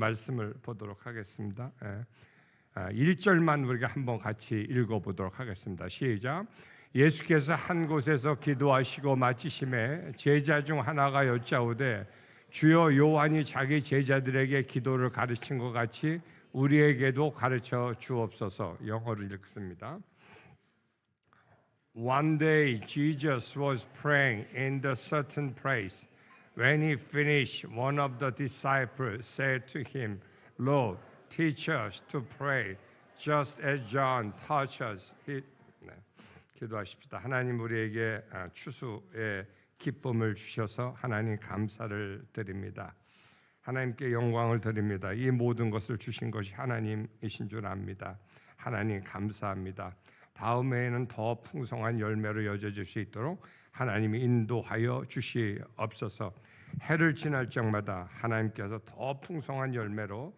말씀을 보도록 하겠습니다. 1절만 우리가 한번 같이 읽어보도록 하겠습니다. 시작. 예수께서 한 곳에서 기도하시고 마치심에 제자 중 하나가 여짜오되 주여 요한이 자기 제자들에게 기도를 가르친 것 같이 우리에게도 가르쳐 주옵소서. 영어를 읽습니다. One day Jesus was praying in a certain place. When he finished, one of the disciples said to him, Lord, teach us to pray, just as John taught us. 기도하십시다. 하나님 우리에게 추수의 기쁨을 주셔서 하나님 감사를 드립니다. 하나님께 영광을 드립니다. 이 모든 것을 주신 것이 하나님이신 줄 압니다. 하나님 감사합니다. 다음에는 더 풍성한 열매로 여겨질 수 있도록 하나님이 인도하여 주시옵소서. 해를 지날 적마다 하나님께서 더 풍성한 열매로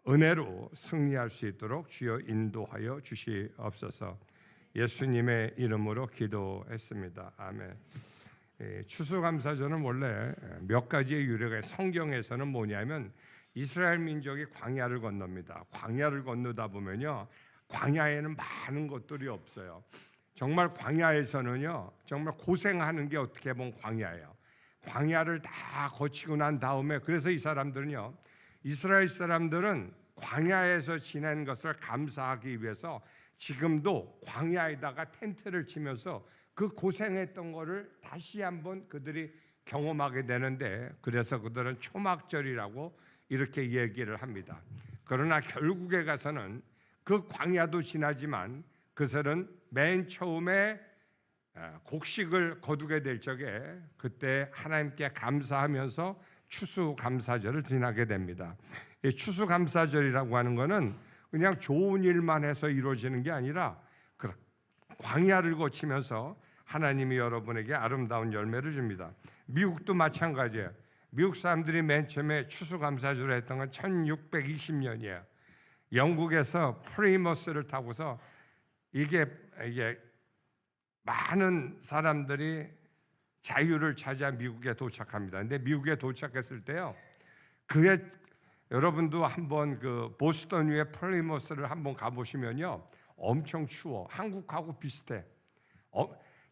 은혜로 승리할 수 있도록 주여 인도하여 주시옵소서. 예수님의 이름으로 기도했습니다. 아멘. 추수감사절은 원래 몇 가지의 유래가 성경에서는 뭐냐면 이스라엘 민족이 광야를 건넙니다. 광야를 건너다 보면요, 광야에는 많은 것들이 없어요. 정말 광야에서는요, 정말 고생하는 게 어떻게 보면 광야예요. 광야를 다 거치고 난 다음에 그래서 이 사람들은요, 이스라엘 사람들은 광야에서 지낸 것을 감사하기 위해서 지금도 광야에다가 텐트를 치면서 그 고생했던 거를 다시 한번 그들이 경험하게 되는데, 그래서 그들은 초막절이라고 이렇게 얘기를 합니다. 그러나 결국에 가서는 그 광야도 지나지만 그들은 맨 처음에 곡식을 거두게 될 적에 그때 하나님께 감사하면서 추수감사절을 지나게 됩니다. 이 추수감사절이라고 하는 것은 그냥 좋은 일만 해서 이루어지는 게 아니라 그 광야를 거치면서 하나님이 여러분에게 아름다운 열매를 줍니다. 미국도 마찬가지예요. 미국 사람들이 맨 처음에 추수감사절을 했던 건 1620년이에요. 영국에서 프리머스를 타고서 이게 많은 사람들이 자유를 찾아 미국에 도착합니다. 근데 미국에 도착했을 때요, 그게 여러분도 한번 그 보스턴 위에 프리머스를 한번 가보시면요, 엄청 추워. 한국하고 비슷해.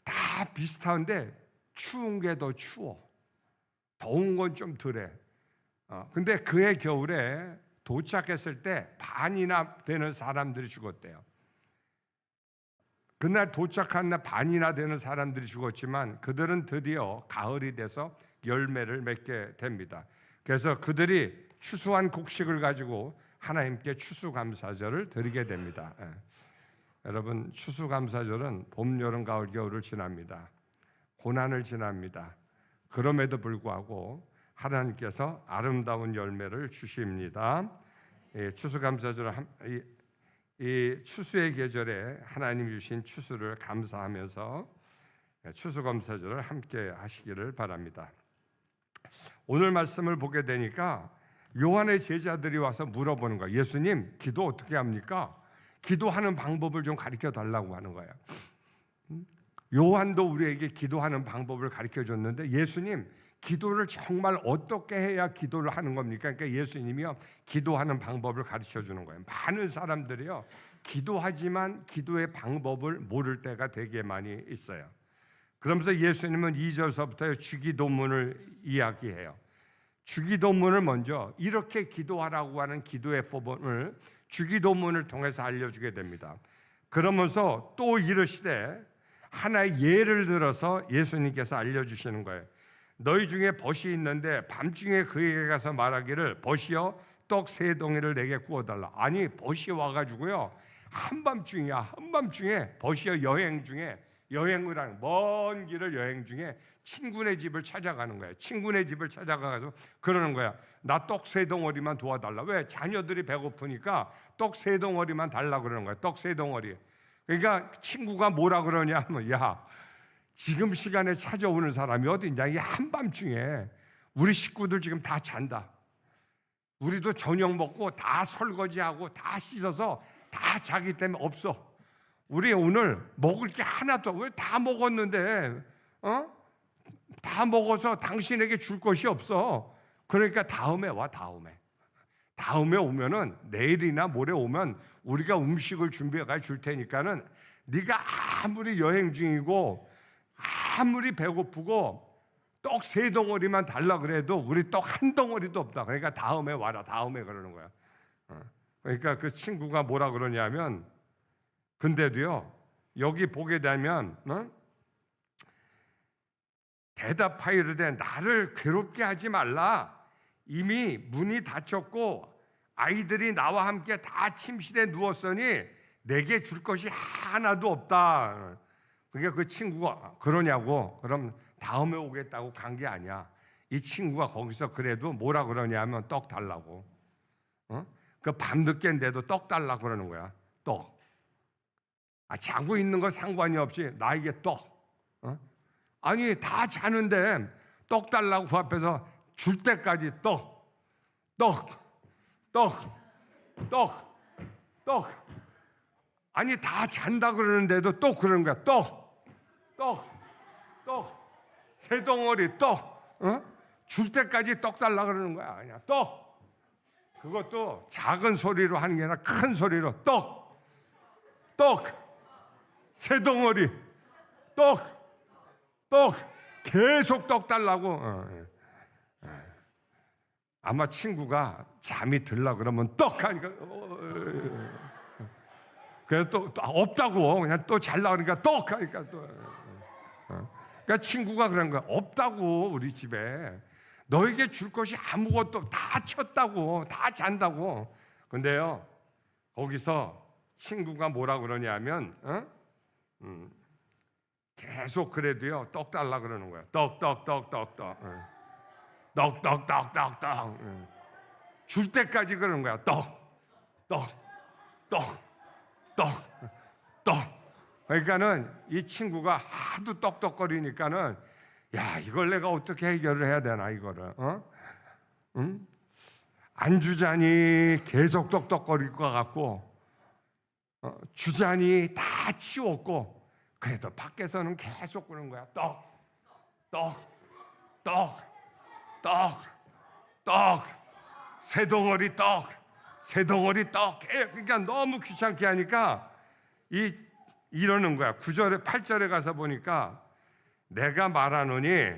다 비슷한데 추운 게 더 추워. 더운 건 좀 덜해. 근데 그해 겨울에 도착했을 때 반이나 되는 사람들이 죽었대요. 그날 도착한 날 반이나 되는 사람들이 죽었지만 그들은 드디어 가을이 돼서 열매를 맺게 됩니다. 그래서 그들이 추수한 곡식을 가지고 하나님께 추수감사절을 드리게 됩니다. 여러분, 추수감사절은 봄, 여름, 가을, 겨울을 지납니다. 고난을 지납니다. 그럼에도 불구하고 하나님께서 아름다운 열매를 주십니다. 추수감사절, 이 추수의 계절에 하나님 주신 추수를 감사하면서 추수감사절을 함께 하시기를 바랍니다. 오늘 말씀을 보게 되니까 요한의 제자들이 와서 물어보는 거예요. 예수님, 기도 어떻게 합니까? 기도하는 방법을 좀 가르쳐 달라고 하는 거예요. 요한도 우리에게 기도하는 방법을 가르쳐 줬는데 예수님, 기도를 정말 어떻게 해야 기도를 하는 겁니까? 그러니까 예수님이요, 기도하는 방법을 가르쳐 주는 거예요. 많은 사람들이요, 기도하지만 기도의 방법을 모를 때가 되게 많이 있어요. 그러면서 예수님은 2절서부터 주기도문을 이야기해요. 주기도문을 먼저 이렇게 기도하라고 하는 기도의 법을 주기도문을 통해서 알려주게 됩니다. 그러면서 또 이르시되 하나의 예를 들어서 예수님께서 알려주시는 거예요. 너희 중에 벗이 있는데 밤중에 그에게 가서 말하기를 벗이여 떡 3덩이를 내게 구워달라. 아니, 벗이 와가지고요, 한밤중에 벗이여 여행을 하는, 먼 길을 여행 중에 친구네 집을 찾아가는 거예요. 친구네 집을 찾아가서 그러는 거야. 나 떡 3덩어리만 도와달라. 왜? 자녀들이 배고프니까 떡 3덩어리만 달라 그러는 거야. 떡 3덩어리. 그러니까 친구가 뭐라 그러냐 하면, 야, 지금 시간에 찾아오는 사람이 어디 있냐? 이 한밤중에 우리 식구들 지금 다 잔다. 우리도 저녁 먹고 다 설거지하고 다 씻어서 다 자기 때문에 없어. 우리 오늘 먹을 게 하나도, 왜 다 먹었는데 다 먹어서 당신에게 줄 것이 없어. 그러니까 다음에 와. 다음에 오면은 내일이나 모레 오면 우리가 음식을 준비해 줄 테니까는 네가 아무리 여행 중이고 아무리 배고프고 떡 3덩어리만 달라 그래도 우리 떡 1덩어리도 없다. 그러니까 다음에 와라. 다음에 그러는 거야. 그러니까 그 친구가 뭐라 그러냐면 근데도요 여기 보게 되면 대답하이르되 나를 괴롭게 하지 말라. 이미 문이 닫혔고 아이들이 나와 함께 다 침실에 누웠으니 내게 줄 것이 하나도 없다. 그러니까 그 친구가 그러냐고. 그럼 다음에 오겠다고 간 게 아니야. 이 친구가 거기서 그래도 뭐라 그러냐면 떡 달라고. 그 밤늦게인데도 떡 달라고 그러는 거야. 떡. 자고 있는 거 상관이 없이 나에게 떡. 아니 다 자는데 떡 달라고 그 앞에서 줄 때까지 떡. 아니 다 잔다 그러는데도 또 그러는 거야. 떡. 3덩어리 떡. 줄 때까지 떡 달라 그러는 거야. 그냥 떡. 그것도 작은 소리로 하는 게 아니라 큰 소리로 떡. 3덩어리 떡. 계속 떡 달라고. 아마 친구가 잠이 들라 그러면 떡 하니까 그래서 또 없다고 그냥 또 잘라 그러니까 떡 하니까 또 그러니까 친구가 그런 거야. 없다고 우리 집에 너에게 줄 것이 아무것도 다 쳤다고 다 잔다고. 근데요 거기서 친구가 뭐라 그러냐면 계속 그래도요 떡 달라 그러는 거야. 떡. 줄 때까지 그러는 거야. 떡. 그러니까는 이 친구가 하도 떡떡거리니까는 야 이걸 내가 어떻게 해결을 해야 되나 이거를 안 주자니 계속 떡떡거릴 것 같고 주자니 다 치웠고 그래도 밖에서는 계속 그러는 거야. 떡. 3덩어리 떡. 그러니까 너무 귀찮게 하니까 이러는 거야. 9절에 8절에 가서 보니까 내가 말하노니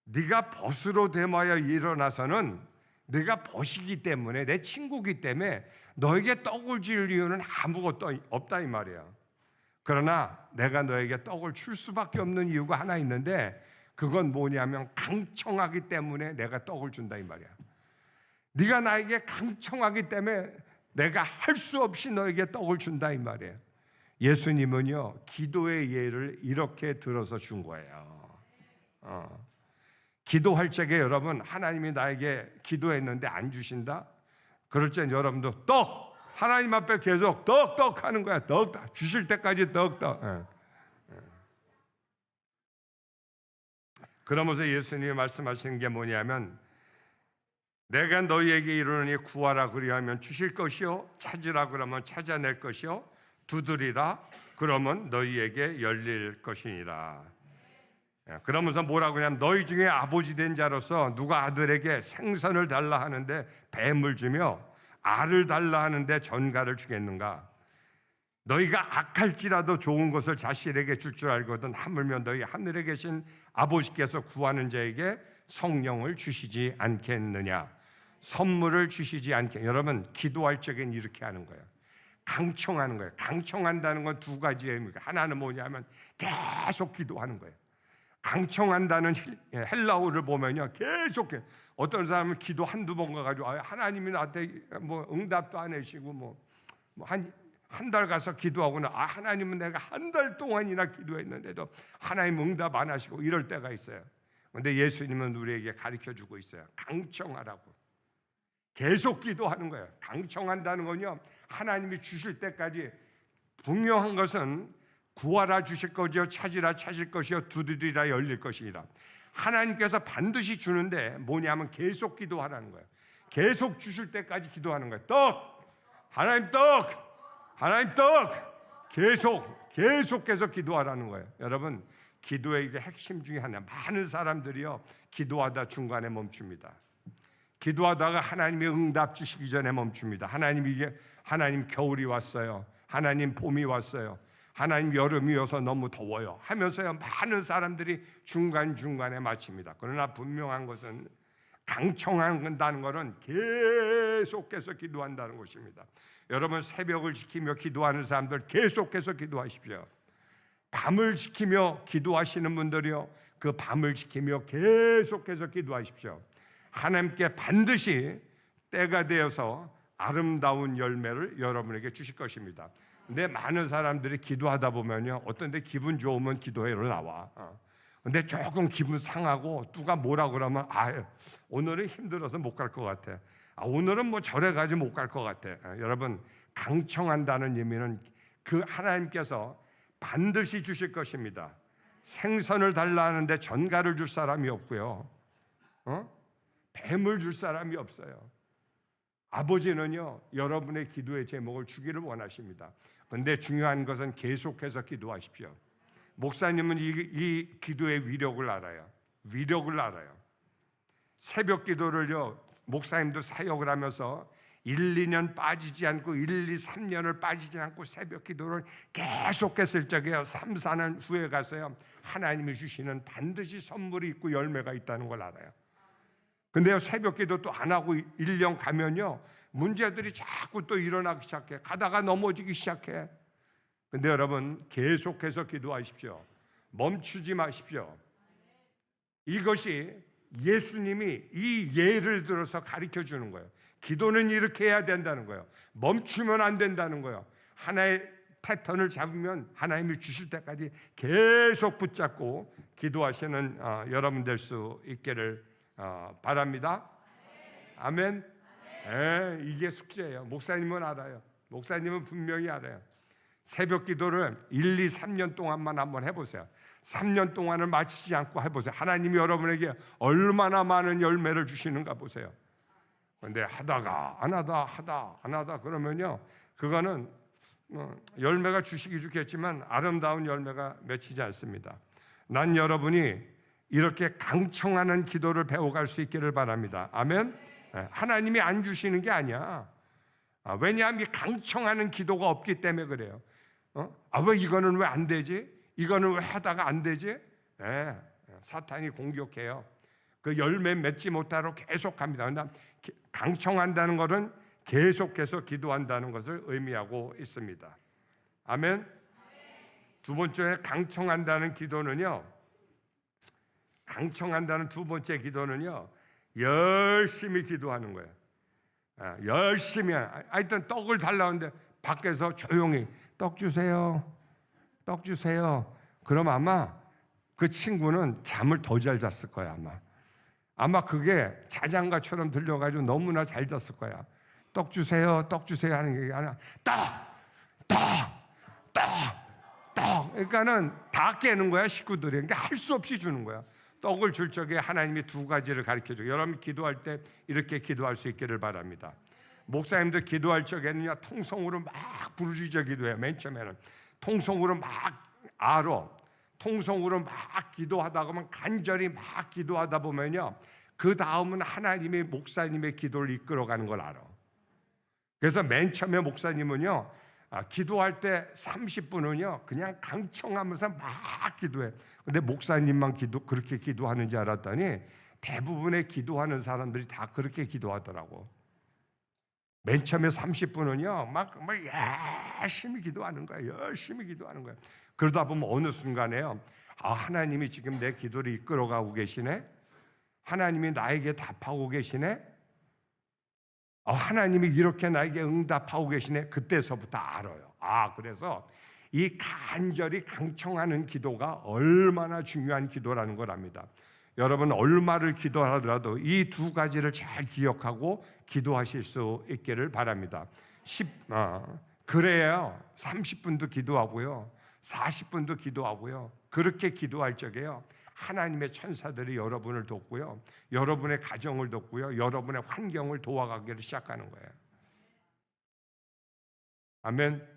네가 벗으로 되마여 일어나서는 네가 벗이기 때문에 내 친구기 때문에 너에게 떡을 줄 이유는 아무것도 없다 이 말이야. 그러나 내가 너에게 떡을 줄 수밖에 없는 이유가 하나 있는데 그건 뭐냐면 강청하기 때문에 내가 떡을 준다 이 말이야. 네가 나에게 강청하기 때문에 내가 할 수 없이 너에게 떡을 준다 이 말이에요. 예수님은요 기도의 예를 이렇게 들어서 준 거예요. 기도할 적에 여러분 하나님이 나에게 기도했는데 안 주신다? 그럴 땐 여러분도 떡! 하나님 앞에 계속 떡 하는 거야. 떡 주실 때까지 떡. 그러면서 예수님이 말씀하시는 게 뭐냐면 내가 너희에게 이르노니 구하라 그리하면 주실 것이요 찾으라 그러면 찾아낼 것이요 두드리라 그러면 너희에게 열릴 것이니라. 그러면서 뭐라고 하냐면 너희 중에 아버지 된 자로서 누가 아들에게 생선을 달라 하는데 뱀을 주며 알을 달라 하는데 전갈을 주겠는가? 너희가 악할지라도 좋은 것을 자신에게 줄 줄 알거든 하물며 너희 하늘에 계신 아버지께서 구하는 자에게 성령을 주시지 않겠느냐? 선물을 주시지 않게. 여러분 기도할 적엔 이렇게 하는 거예요. 강청하는 거예요. 강청한다는 건 두 가지의 의미가 하나는 뭐냐면 계속 기도하는 거예요. 강청한다는 헬라어를 보면요 계속 어떤 사람은 기도 한두 번 가가지고 하나님이 나한테 뭐 응답도 안 해주시고 한 달 가서 기도하고는 하나님은 내가 한 달 동안이나 기도했는데도 하나님 응답 안 하시고 이럴 때가 있어요. 그런데 예수님은 우리에게 가르쳐주고 있어요. 강청하라고. 계속 기도하는 거예요. 강청한다는 건요 하나님이 주실 때까지 분명한 것은 구하라 주실 것이요 찾으라 찾을 것이요 두드리라 열릴 것이니라. 하나님께서 반드시 주는데 뭐냐면 계속 기도하라는 거예요. 계속 주실 때까지 기도하는 거예요. 하나님 떡 계속해서 기도하라는 거예요. 여러분 기도의 핵심 중에 하나 많은 사람들이요 기도하다 중간에 멈춥니다. 기도하다가 하나님이 응답 주시기 전에 멈춥니다. 하나님 겨울이 왔어요. 하나님 봄이 왔어요. 하나님 여름이 와서 너무 더워요 하면서요, 많은 사람들이 중간중간에 마칩니다. 그러나 분명한 것은 강청한다는 것은 계속해서 기도한다는 것입니다. 여러분, 새벽을 지키며 기도하는 사람들 계속해서 기도하십시오. 밤을 지키며 기도하시는 분들이요, 그 밤을 지키며 계속해서 기도하십시오. 하나님께 반드시 때가 되어서 아름다운 열매를 여러분에게 주실 것입니다. 근데 많은 사람들이 기도하다 보면요, 어떤 데 기분 좋으면 기도회로 나와. 근데 조금 기분 상하고 누가 뭐라 그러면 오늘은 힘들어서 못 갈 것 같아. 오늘은 뭐 절에 가지 못 갈 것 같아. 여러분, 강청한다는 의미는 그 하나님께서 반드시 주실 것입니다. 생선을 달라 하는데 전갈을 줄 사람이 없고요, 뱀을 줄 사람이 없어요. 아버지는요, 여러분의 기도의 제목을 주기를 원하십니다. 그런데 중요한 것은 계속해서 기도하십시오. 목사님은 이 기도의 위력을 알아요. 위력을 알아요. 새벽 기도를요, 목사님도 사역을 하면서 1, 2년 빠지지 않고 1, 2, 3년을 빠지지 않고 새벽 기도를 계속했을 적에요, 3, 4년 후에 가서요, 하나님이 주시는 반드시 선물이 있고 열매가 있다는 걸 알아요. 근데요, 새벽 기도 또 안 하고 1년 가면요, 문제들이 자꾸 또 일어나기 시작해. 가다가 넘어지기 시작해. 근데 여러분, 계속해서 기도하십시오. 멈추지 마십시오. 이것이 예수님이 이 예를 들어서 가르쳐 주는 거예요. 기도는 이렇게 해야 된다는 거예요. 멈추면 안 된다는 거예요. 하나의 패턴을 잡으면 하나님이 주실 때까지 계속 붙잡고 기도하시는 여러분 될 수 있기를 바랍니다. 아멘. 이게 숙제예요. 목사님은 알아요. 목사님은 분명히 알아요. 새벽 기도를 1, 2, 3년 동안만 한번 해보세요. 3년 동안을 마치지 않고 해보세요. 하나님이 여러분에게 얼마나 많은 열매를 주시는가 보세요. 그런데 하다가 안 하다 그러면요, 그거는 열매가 주시기 주겠지만 아름다운 열매가 맺히지 않습니다. 난 여러분이 이렇게 강청하는 기도를 배워갈 수 있기를 바랍니다. 아멘. 하나님이 안 주시는 게 아니야. 왜냐하면 강청하는 기도가 없기 때문에 그래요. 왜 이거는 왜 안 되지? 이거는 왜 하다가 안 되지? 사탄이 공격해요. 그 열매 맺지 못하도록 계속합니다. 강청한다는 것은 계속해서 기도한다는 것을 의미하고 있습니다. 아멘. 두 번째, 강청한다는 기도는요, 강청한다는 두 번째 기도는요, 열심히 기도하는 거예요. 열심히. 하여튼 떡을 달라는데 밖에서 조용히 떡 주세요, 떡 주세요. 그럼 아마 그 친구는 잠을 더 잘 잤을 거야. 아마 그게 자장가처럼 들려가지고 너무나 잘 잤을 거야. 떡 주세요, 떡 주세요 하는 게 아니라 떡. 그러니까는 다 깨는 거야, 식구들이. 그러니까 할 수 없이 주는 거야. 떡을 줄 적에 하나님이 두 가지를 가르쳐줘요. 여러분 기도할 때 이렇게 기도할 수 있기를 바랍니다. 목사님들 기도할 적에는요, 통성으로 막 부르짖어 기도해요. 맨 처음에는 통성으로 막 통성으로 막 기도하다 보면, 간절히 막 기도하다 보면요, 그 다음은 하나님이 목사님의 기도를 이끌어가는 걸 알아. 그래서 맨 처음에 목사님은요, 기도할 때 30분은요 그냥 강청하면서 막 기도해. 근데 목사님만 그렇게 기도하는지 알았더니 대부분의 기도하는 사람들이 다 그렇게 기도하더라고. 맨 처음에 30분은요 막 열심히 기도하는 거야. 열심히 기도하는 거야. 그러다 보면 어느 순간에요, 하나님이 지금 내 기도를 이끌어가고 계시네. 하나님이 나에게 답하고 계시네. 하나님이 이렇게 나에게 응답하고 계시네. 그때서부터 알아요. 그래서 이 간절히 강청하는 기도가 얼마나 중요한 기도라는 걸 압니다. 여러분, 얼마를 기도하더라도 이 두 가지를 잘 기억하고 기도하실 수 있기를 바랍니다. 그래야 30분도 기도하고요, 40분도 기도하고요, 그렇게 기도할 적에요, 하나님의 천사들이 여러분을 돕고요, 여러분의 가정을 돕고요, 여러분의 환경을 도와가기를 시작하는 거예요. 아멘.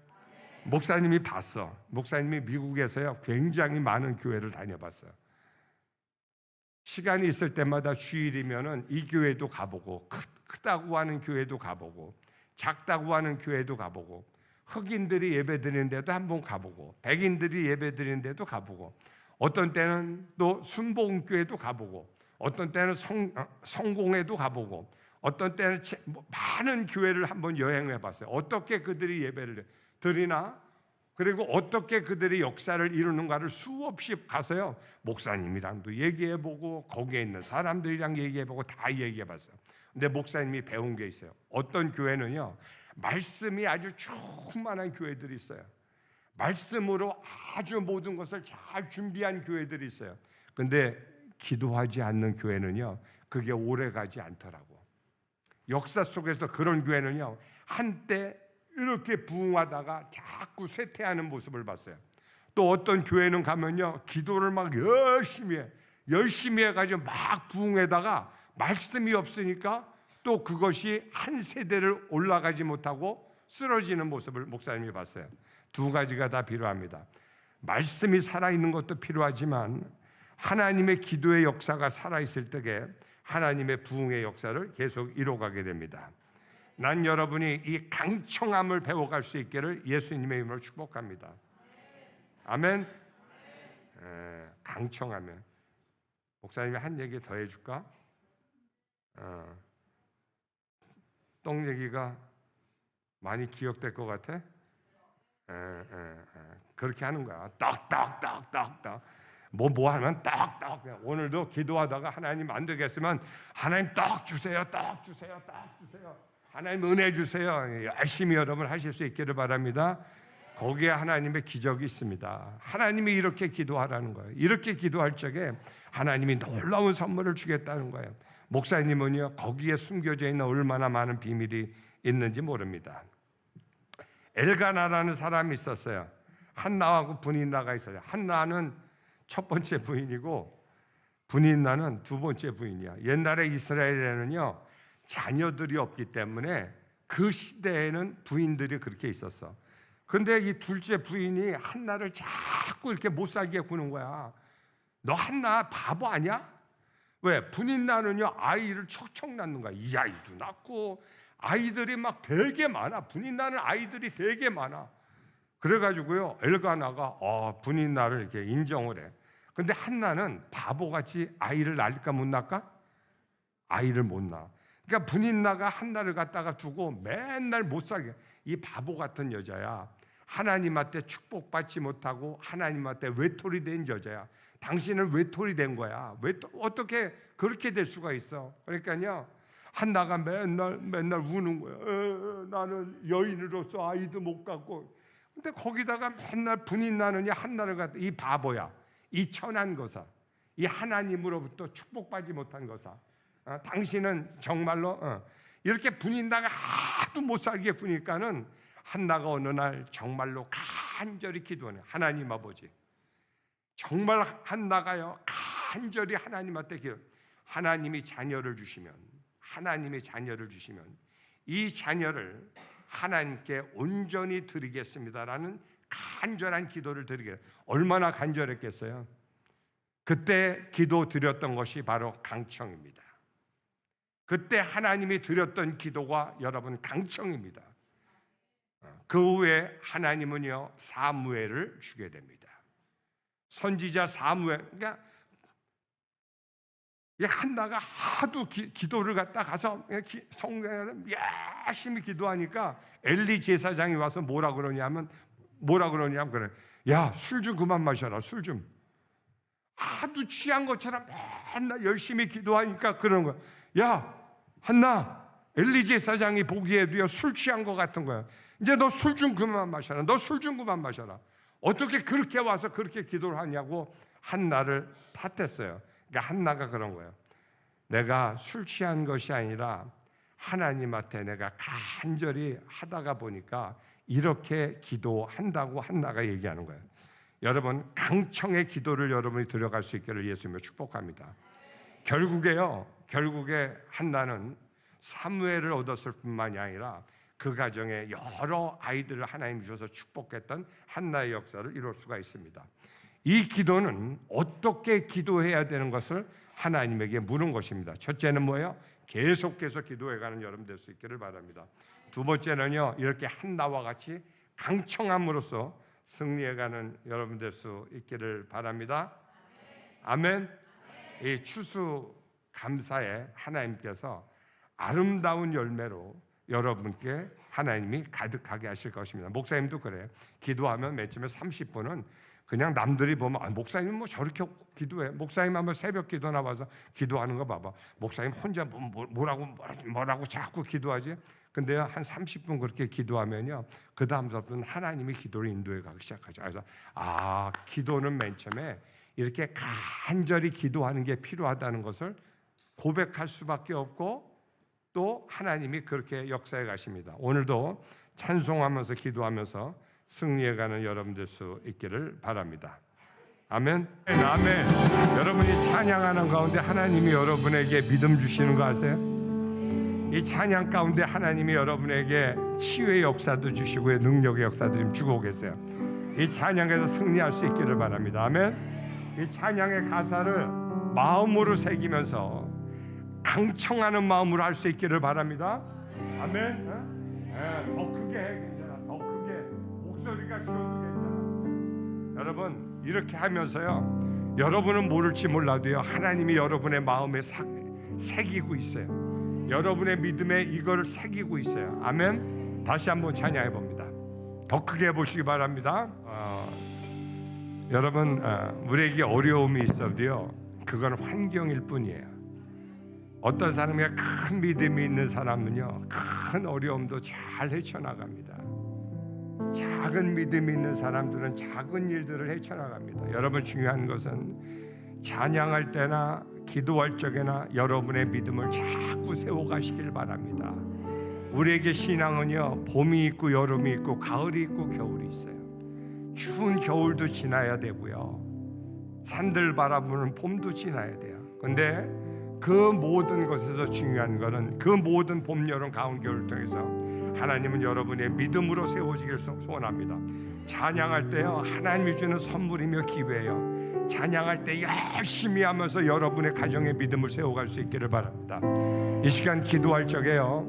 목사님이 봤어. 목사님이 미국에서요 굉장히 많은 교회를 다녀봤어요. 시간이 있을 때마다 주일이면은 이 교회도 가보고, 크다고 하는 교회도 가보고, 작다고 하는 교회도 가보고, 흑인들이 예배드리는 데도 한번 가보고, 백인들이 예배드리는 데도 가보고, 어떤 때는 또 순복음교회도 가보고, 어떤 때는 성공회도 가보고, 어떤 때는 많은 교회를 한번 여행해 봤어요. 어떻게 그들이 예배를 드리나, 그리고 어떻게 그들이 역사를 이루는가를 수없이 가서요, 목사님이랑도 얘기해보고, 거기에 있는 사람들이랑 얘기해보고 다 얘기해봤어요. 근데 목사님이 배운 게 있어요. 어떤 교회는요, 말씀이 아주 충만한 교회들이 있어요. 말씀으로 아주 모든 것을 잘 준비한 교회들이 있어요. 근데 기도하지 않는 교회는요, 그게 오래가지 않더라고. 역사 속에서 그런 교회는요, 한때 이렇게 부흥하다가 자꾸 쇠퇴하는 모습을 봤어요. 또 어떤 교회는 가면요, 기도를 막 열심히 해가지고 막 부흥하다가 말씀이 없으니까 또 그것이 한 세대를 올라가지 못하고 쓰러지는 모습을 목사님이 봤어요. 두 가지가 다 필요합니다. 말씀이 살아있는 것도 필요하지만 하나님의 기도의 역사가 살아있을 때에 하나님의 부흥의 역사를 계속 이뤄가게 됩니다. 난 여러분이 이 강청함을 배워갈 수 있기를 예수님의 이름으로 축복합니다. 아멘. 강청하면 목사님이 한 얘기 더 해줄까? 똥 얘기가 많이 기억될 것 같아? 그렇게 하는 거야. 떡 뭐 하면 떡. 오늘도 기도하다가 하나님 안 되겠으면 하나님 떡 주세요. 하나님 은혜 주세요. 열심히 여러분 하실 수 있기를 바랍니다. 거기에 하나님의 기적이 있습니다. 하나님이 이렇게 기도하라는 거예요. 이렇게 기도할 적에 하나님이 놀라운 선물을 주겠다는 거예요. 목사님은요, 거기에 숨겨져 있는 얼마나 많은 비밀이 있는지 모릅니다. 엘가나라는 사람이 있었어요. 한나하고 분인나가 있어요. 한나는 첫 번째 부인이고 분인나는 두 번째 부인이야. 옛날에 이스라엘에는요, 자녀들이 없기 때문에 그 시대에는 부인들이 그렇게 있었어. 근데 이 둘째 부인이 한나를 자꾸 이렇게 못 살게 구는 거야. 너 한나 바보 아니야? 왜? 분인나는요, 아이를 척척 낳는 거야. 이 아이도 낳고 아이들이 막 되게 많아. 분인나는 아이들이 되게 많아. 그래가지고요, 엘가나가 분인나를 이렇게 인정을 해. 근데 한나는 바보같이 아이를 낳을까 못 낳을까? 아이를 못 낳아. 그러니까 분인나가 한나를 갖다가 두고 맨날 못 살게. 이 바보 같은 여자야. 하나님한테 축복받지 못하고 하나님한테 외톨이 된 여자야. 당신은 외톨이 된 거야. 어떻게 그렇게 될 수가 있어? 그러니까요, 한나가 맨날 우는 거야. 나는 여인으로서 아이도 못 갖고. 근데 거기다가 맨날 분인나느냐 한나를 갖다, 이 바보야, 이 천한 거사, 이 하나님으로부터 축복받지 못한 거사. 당신은 정말로 이렇게 분인나가 하도 못 살게 구니까는 한나가 어느 날 정말로 간절히 기도하네. 하나님 아버지, 정말 한나가요 간절히 하나님한테 기도. 하나님이 자녀를 주시면 이 자녀를 하나님께 온전히 드리겠습니다라는 간절한 기도를 드리게. 얼마나 간절했겠어요? 그때 기도 드렸던 것이 바로 강청입니다. 그때 하나님이 드렸던 기도가 여러분 강청입니다. 그 후에 하나님은요 사무엘을 주게 됩니다. 선지자 사무엘. 그러니까 한나가 하도 기도를 갖다 가서 성경에서 열심히 기도하니까 엘리 제사장이 와서 뭐라 그러냐면 그래. 야, 술 좀 그만 마셔라. 술 좀. 하도 취한 것처럼 맨날 열심히 기도하니까 그러는 거야. 야, 한나, 엘리 제사장이 보기에도요 술 취한 것 같은 거야. 이제 너 술 좀 그만 마셔라. 어떻게 그렇게 와서 그렇게 기도를 하냐고 한나를 탓했어요. 그러니까 한나가 그런 거예요. 내가 술 취한 것이 아니라 하나님한테 내가 간절히 하다가 보니까 이렇게 기도한다고 한나가 얘기하는 거예요. 여러분, 강청의 기도를 여러분이 들어갈 수 있기를 예수님을 축복합니다. 결국에 한나는 사무엘을 얻었을 뿐만이 아니라 그 가정에 여러 아이들을 하나님 주셔서 축복했던 한나의 역사를 이룰 수가 있습니다. 이 기도는 어떻게 기도해야 되는 것을 하나님에게 물은 것입니다. 첫째는 뭐예요? 계속해서 기도해가는 여러분 될 수 있기를 바랍니다. 두 번째는요, 이렇게 한나와 같이 강청함으로써 승리해가는 여러분 될 수 있기를 바랍니다. 아멘. 이 추수감사에 하나님께서 아름다운 열매로 여러분께 하나님이 가득하게 하실 것입니다. 목사님도 그래요. 기도하면 맨 처음에 30분은 그냥 남들이 보면 목사님 뭐 저렇게 기도해. 목사님 한번 새벽 기도 나와서 기도하는 거 봐봐. 목사님 혼자 뭐라고 자꾸 기도하지? 근데요, 한 30분 그렇게 기도하면요, 그 다음부터는 하나님이 기도를 인도해 가기 시작하죠. 그래서 기도는 맨 처음에 이렇게 간절히 기도하는 게 필요하다는 것을 고백할 수밖에 없고, 또 하나님이 그렇게 역사해 가십니다. 오늘도 찬송하면서 기도하면서 승리해가는 여러분 될 수 있기를 바랍니다. 아멘. 아멘. 여러분이 찬양하는 가운데 하나님이 여러분에게 믿음 주시는 거 아세요? 이 찬양 가운데 하나님이 여러분에게 치유의 역사도 주시고 능력의 역사도 지금 주고 계세요. 이 찬양에서 승리할 수 있기를 바랍니다. 아멘. 이 찬양의 가사를 마음으로 새기면서 강청하는 마음으로 할 수 있기를 바랍니다. 아멘. 더 크게 해, 괜찮아. 더 크게 목소리가 키워도 괜찮아. 여러분 이렇게 하면서요, 여러분은 모를지 몰라도요, 하나님이 여러분의 마음에 새기고 있어요. 여러분의 믿음에 이거를 새기고 있어요. 아멘. 다시 한번 찬양해 봅니다. 더 크게 해보시기 바랍니다. 여러분, 우리에게 어려움이 있어도요, 그건 환경일 뿐이에요. 어떤 사람이 큰 믿음이 있는 사람은요, 큰 어려움도 잘 헤쳐나갑니다. 작은 믿음이 있는 사람들은 작은 일들을 헤쳐나갑니다. 여러분, 중요한 것은 찬양할 때나 기도할 적에나 여러분의 믿음을 자꾸 세워가시길 바랍니다. 우리에게 신앙은요, 봄이 있고 여름이 있고 가을이 있고 겨울이 있어요. 추운 겨울도 지나야 되고요, 산들 바라보는 봄도 지나야 돼요. 근데 그 모든 것에서 중요한 것은, 그 모든 봄, 여름, 가을, 겨울을 통해서 하나님은 여러분의 믿음으로 세워지길 소원합니다. 찬양할 때요, 하나님이 주는 선물이며 기회예요. 찬양할 때 열심히 하면서 여러분의 가정의 믿음을 세워갈 수 있기를 바랍니다. 이 시간 기도할 적에요,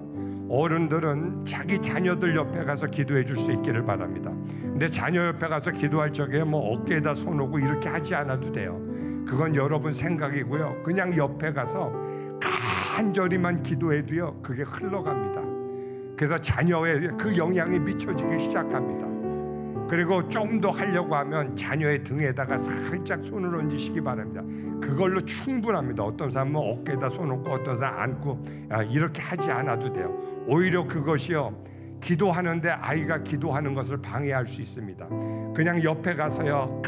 어른들은 자기 자녀들 옆에 가서 기도해 줄 수 있기를 바랍니다. 근데 자녀 옆에 가서 기도할 적에 어깨에다 손 오고 이렇게 하지 않아도 돼요. 그건 여러분 생각이고요, 그냥 옆에 가서 간절히만 기도해도요, 그게 흘러갑니다. 그래서 자녀의 그 영향이 미쳐지기 시작합니다. 그리고 좀 더 하려고 하면 자녀의 등에다가 살짝 손을 얹으시기 바랍니다. 그걸로 충분합니다. 어떤 사람은 어깨에다 손 얹고, 어떤 사람은 안고, 이렇게 하지 않아도 돼요. 오히려 그것이요, 기도하는데 아이가 기도하는 것을 방해할 수 있습니다. 그냥 옆에 가서요,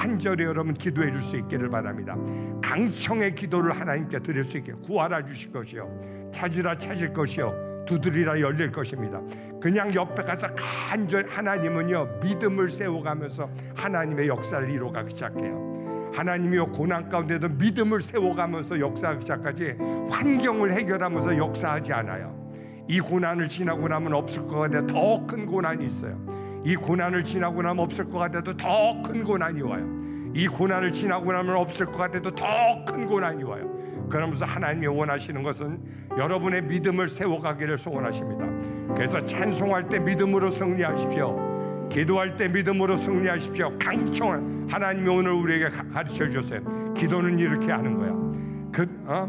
간절히 여러분 기도해 줄 수 있기를 바랍니다. 강청의 기도를 하나님께 드릴 수 있게 구하라 주실 것이요, 찾으라 찾을 것이요, 두드리라 열릴 것입니다. 그냥 옆에 가서 간절히, 하나님은요, 믿음을 세워가면서 하나님의 역사를 이루어가기 시작해요. 하나님이 고난 가운데도 믿음을 세워가면서 역사하기 시작하지, 환경을 해결하면서 역사하지 않아요. 이 고난을 지나고 나면 없을 것 같아도 더 큰 고난이 있어요. 이 고난을 지나고 나면 없을 것 같아도 더 큰 고난이 와요. 이 고난을 지나고 나면 없을 것 같아도 더 큰 고난이 와요. 그러면서 하나님이 원하시는 것은 여러분의 믿음을 세워가기를 소원하십니다. 그래서 찬송할 때 믿음으로 승리하십시오. 기도할 때 믿음으로 승리하십시오. 강청한 하나님이 오늘 우리에게 가르쳐 주셨어요. 기도는 이렇게 하는 거야.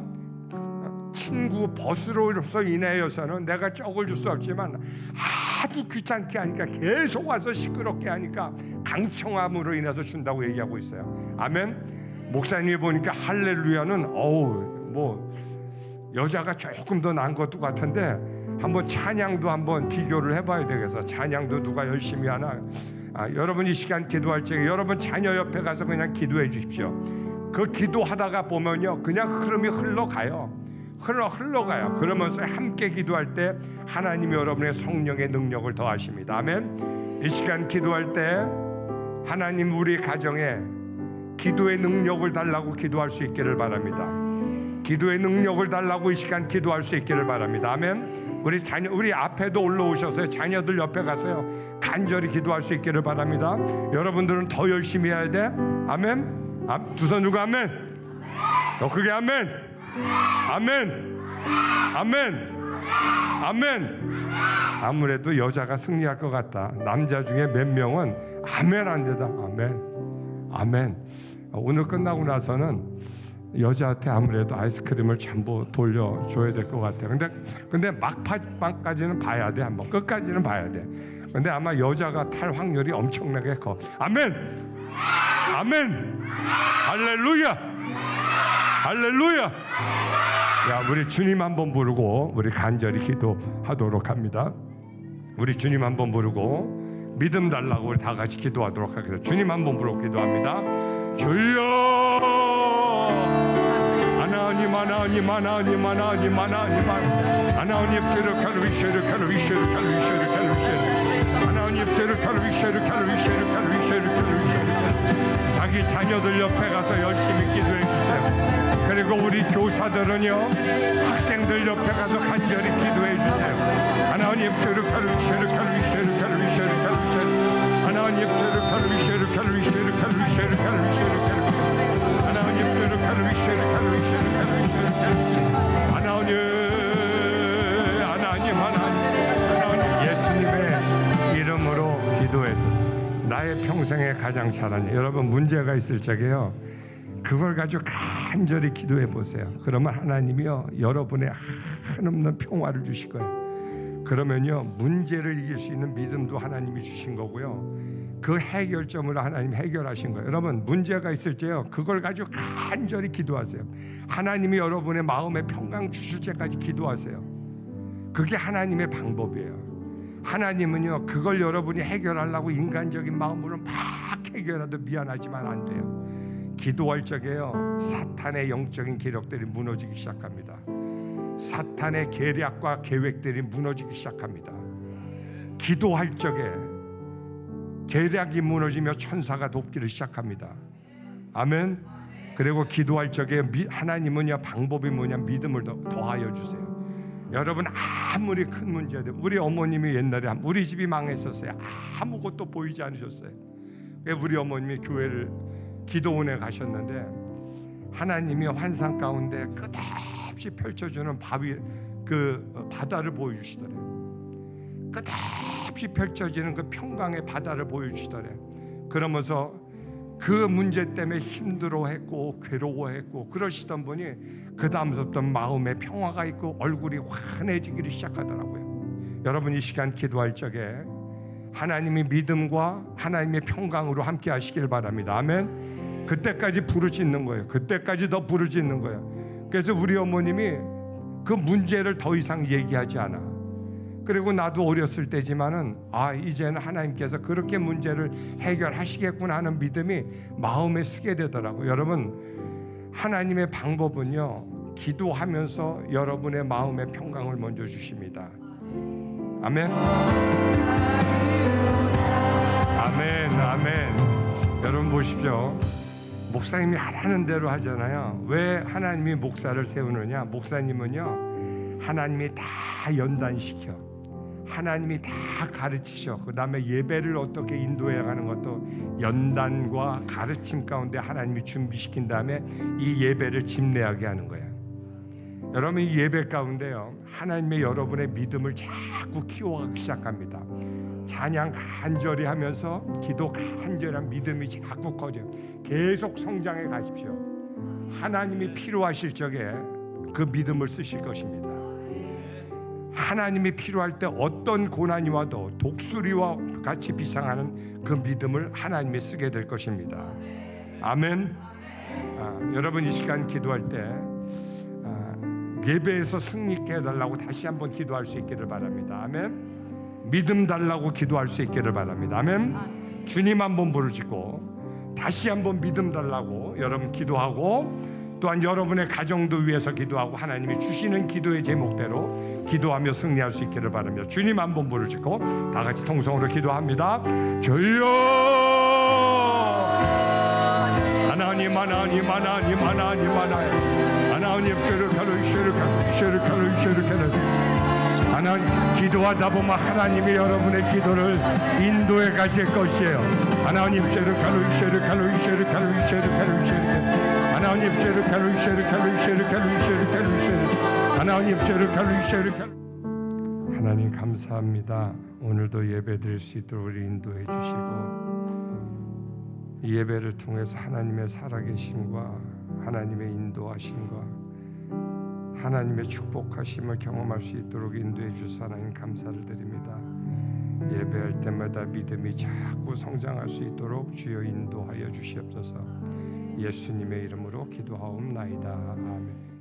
친구 벗으로서 인하여서는 내가 쪽을 줄 수 없지만 아주 귀찮게 하니까, 계속 와서 시끄럽게 하니까 강청함으로 인해서 준다고 얘기하고 있어요. 아멘. 목사님이 보니까 할렐루야는 여자가 조금 더 나은 것도 같은데, 한번 찬양도 한번 비교를 해봐야 되겠어. 찬양도 누가 열심히 하나. 여러분 이 시간 기도할 적에 여러분 자녀 옆에 가서 그냥 기도해 주십시오. 그 기도하다가 보면요, 그냥 흐름이 흘러가요. 그러면서 함께 기도할 때 하나님이 여러분의 성령의 능력을 더하십니다. 아멘. 이 시간 기도할 때 하나님 우리 가정에 기도의 능력을 달라고 기도할 수 있기를 바랍니다. 기도의 능력을 달라고 이 시간 기도할 수 있기를 바랍니다. 아멘. 우리 자녀, 우리 앞에도 올라오셔서 자녀들 옆에 가서요, 간절히 기도할 수 있기를 바랍니다. 여러분들은 더 열심히 해야 돼. 아멘. 두 손 들고 아멘. 더 크게 아멘. 아멘. 아멘. 아멘. 아무래도 여자가 승리할 것 같다. 남자 중에 몇 명은 아멘 안 되다. 아멘. 아멘. 오늘 끝나고 나서는 여자한테 아무래도 아이스크림을 전부 돌려줘야 될 것 같아. 근데 막판까지는 봐야 돼. 한번 끝까지는 봐야 돼. 근데 아마 여자가 탈 확률이 엄청나게 커. 아멘. 아멘. 할렐루야. 할렐루야. 야, 우리 주님 한번 부르고 우리 간절히 기도하도록 합니다. 우리 주님 한번 부르고 믿음 달라고 우리 다 같이 기도하도록 하겠습니다. 주님 한번 부르고 기도합니다. 주여, 하나님, 하나님, 하나님, 하나님, 하나님, 하나님, 쉐르카르 쉐르카르 쉐르카르 쉐르카르 하나님, 쉐르카르 쉐르카르 쉐르카르 쉐르카르 자기 자녀들 옆에 가서 열심히 기도해 주세요. 그리고 우리 교사들은요, 학생들 옆에 가서 간절히 기도해 주세요. 하나님, 쉐르카르 쉐르카르 쉐르카르 쉐르카르 하나님, 쉐르카르 쉐르카르 쉐르카르 쉐르카르 쉐르카르 하나님, 쉐르카르 쉐르카르 쉐르카르 쉐르카르 하나님, 하나님, 하나님, 예수님의 이름으로 기도해서 나의 평생에 가장 잘하는 여러분 문제가 있을 적에요, 그걸 가지고 간절히 기도해 보세요. 그러면 하나님이요 여러분의 한없는 평화를 주실 거예요. 그러면요 문제를 이길 수 있는 믿음도 하나님이 주신 거고요, 그 해결점으로 하나님이 해결하신 거예요. 여러분 문제가 있을 때요 그걸 가지고 간절히 기도하세요. 하나님이 여러분의 마음에 평강 주실 때까지 기도하세요. 그게 하나님의 방법이에요. 하나님은요 그걸 여러분이 해결하려고 인간적인 마음으로 막 해결해도 미안하지만 안 돼요. 기도할 적에요 사탄의 영적인 기력들이 무너지기 시작합니다. 사탄의 계략과 계획들이 무너지기 시작합니다. 기도할 적에 계략이 무너지며 천사가 돕기를 시작합니다. 아멘. 그리고 기도할 적에 하나님은요 방법이 뭐냐, 믿음을 더하여 주세요. 여러분 아무리 큰 문제도, 우리 어머님이 옛날에 우리 집이 망했었어요. 아무것도 보이지 않으셨어요. 우리 어머님이 교회를 기도원에 가셨는데 하나님이 환상 가운데 끝없이 펼쳐주는 바다를 보여주시더래요. 끝없이 펼쳐지는 그 평강의 바다를 보여주시더래요. 그러면서 그 문제 때문에 힘들어했고 괴로워했고 그러시던 분이 그 다음부터 마음에 평화가 있고 얼굴이 환해지기를 시작하더라고요. 여러분 이 시간 기도할 적에 하나님이 믿음과 하나님의 평강으로 함께 하시길 바랍니다. 아멘. 그때까지 부르짖는 거예요. 그때까지 더 부르짖는 거예요. 그래서 우리 어머님이 그 문제를 더 이상 얘기하지 않아. 그리고 나도 어렸을 때지만은 이제는 하나님께서 그렇게 문제를 해결하시겠구나 하는 믿음이 마음에 쓰게 되더라고요. 여러분 하나님의 방법은요 기도하면서 여러분의 마음의 평강을 먼저 주십니다. 아멘. 아멘. 아멘. 여러분 보십시오. 목사님이 하라는 대로 하잖아요. 왜 하나님이 목사를 세우느냐? 목사님은요 하나님이 다 연단시켜, 하나님이 다 가르치셔. 그 다음에 예배를 어떻게 인도해 가는 것도 연단과 가르침 가운데 하나님이 준비시킨 다음에 이 예배를 집례하게 하는 거예요. 여러분 이 예배 가운데요 하나님의 여러분의 믿음을 자꾸 키워가기 시작합니다. 찬양 간절히 하면서 기도 간절히 한 믿음이 자꾸 커져요. 계속 성장해 가십시오. 하나님이 필요하실 적에 그 믿음을 쓰실 것입니다. 하나님이 필요할 때 어떤 고난이 와도 독수리와 같이 비상하는 그 믿음을 하나님이 쓰게 될 것입니다. 아멘. 여러분 이 시간 기도할 때 예배에서 승리케 해달라고 다시 한번 기도할 수 있기를 바랍니다. 아멘. 믿음 달라고 기도할 수 있기를 바랍니다. 아멘. 주님 한번 부르시고 다시 한번 믿음 달라고 여러분 기도하고, 또한 여러분의 가정도 위해서 기도하고 하나님이 주시는 기도의 제목대로 기도하며 승리할 수 있기를 바랍니다. 주님 한번 부르시고 다 같이 통성으로 기도합니다. 주여, 하나님, 하나님, 하나님, 하나님, 하나님, 하나님, 기도하다 보면 하나님이 여러분의 기도를 인도해 가실 것이에요. 하나님 쉐르카루 쉐르카루 쉐르카루 쉐르카루 쉐르 하나님 쉐르카루 쉐르카루 쉐르카루 쉐르카루 쉐르 하나님 쉐르카루 쉐르카루. 하나님 감사합니다. 오늘도 예배 드릴 수 있도록 우리 인도해 주시고 이 예배를 통해서 하나님의 살아계심과 하나님의 인도하심과 하나님의 축복하심을 경험할 수 있도록 인도해 주셔서 하나님 감사를 드립니다. 예배할 때마다 믿음이 자꾸 성장할 수 있도록 주여 인도하여 주시옵소서. 예수님의 이름으로 기도하옵나이다. 아멘.